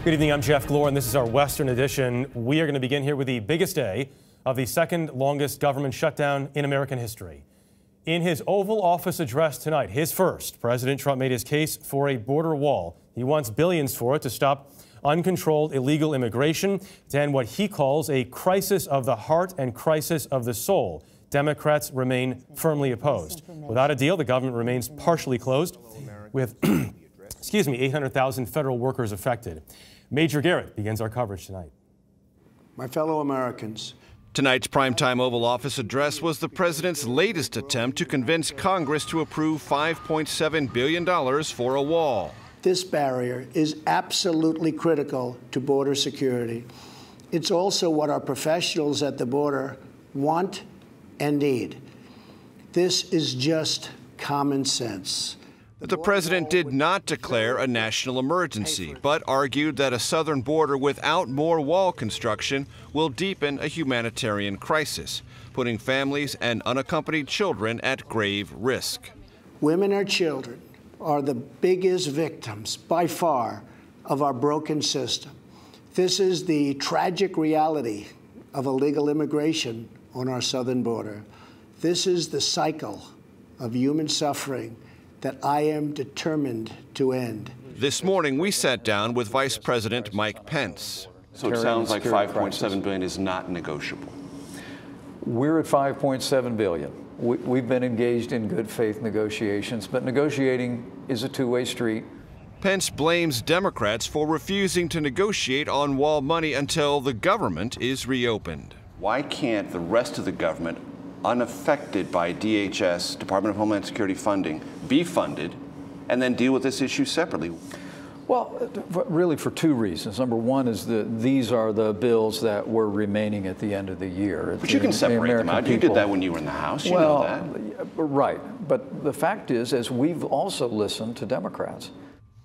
Good evening, I'm Jeff Glore, and this is our Western edition. We are going to begin here with the biggest day of the second longest government shutdown in American history. In his Oval Office address tonight, his first, President Trump made his case for a border wall. He wants billions for it to stop uncontrolled illegal immigration, to end what he calls a crisis of the heart and crisis of the soul. Democrats remain firmly opposed. Without a deal, the government remains partially closed, with 800,000 federal workers affected. Major Garrett begins our coverage tonight. My fellow Americans. Tonight's primetime Oval Office address was the president's latest attempt to convince Congress to approve $5.7 billion for a wall. This barrier is absolutely critical to border security. It's also what our professionals at the border want and need. This is just common sense. The president did not declare a national emergency, but argued that a southern border without more wall construction will deepen a humanitarian crisis, putting families and unaccompanied children at grave risk. Women and children are the biggest victims, by far, of our broken system. This is the tragic reality of illegal immigration on our southern border. This is the cycle of human suffering that I am determined to end. This morning, we sat down with Vice President Mike Pence. So it sounds like $5.7 billion is not negotiable. We're at $5.7 billion. We've been engaged in good faith negotiations, but negotiating is a two-way street. Pence blames Democrats for refusing to negotiate on wall money until the government is reopened. Why can't the rest of the government, unaffected by DHS, Department of Homeland Security funding, be funded and then deal with this issue separately? Well, really for two reasons. Number one is that these are the bills that were remaining at the end of the year. But you can separate them out. You did that when you were in the House. You know that. Right. But the fact is, as we've also listened to Democrats.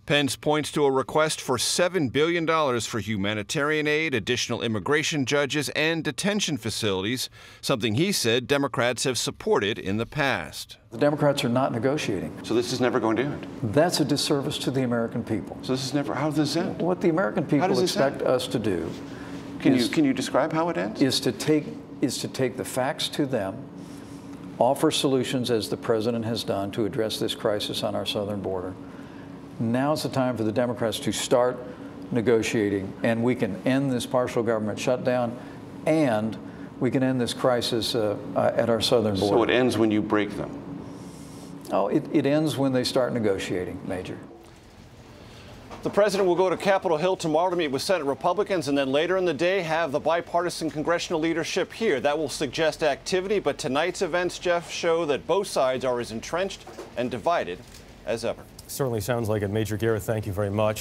Pence points to a request for $7 billion for humanitarian aid, additional immigration judges, and detention facilities, something he said Democrats have supported in the past. The Democrats are not negotiating. So this is never going to end? That's a disservice to the American people. So this is never, how does this end? What the American people expect us to do can you describe how it ends? Is to take the facts to them, offer solutions as the president has done to address this crisis on our southern border. Now's the time for the Democrats to start negotiating, and we can end this partial government shutdown, and we can end this crisis at our southern border. So it ends when you break them? Oh, it ends when they start negotiating, Major. The president will go to Capitol Hill tomorrow to meet with Senate Republicans, and then later in the day have the bipartisan congressional leadership here. That will suggest activity, but tonight's events, Jeff, show that both sides are as entrenched and divided as ever. Certainly sounds like it. Major Garrett, thank you very much.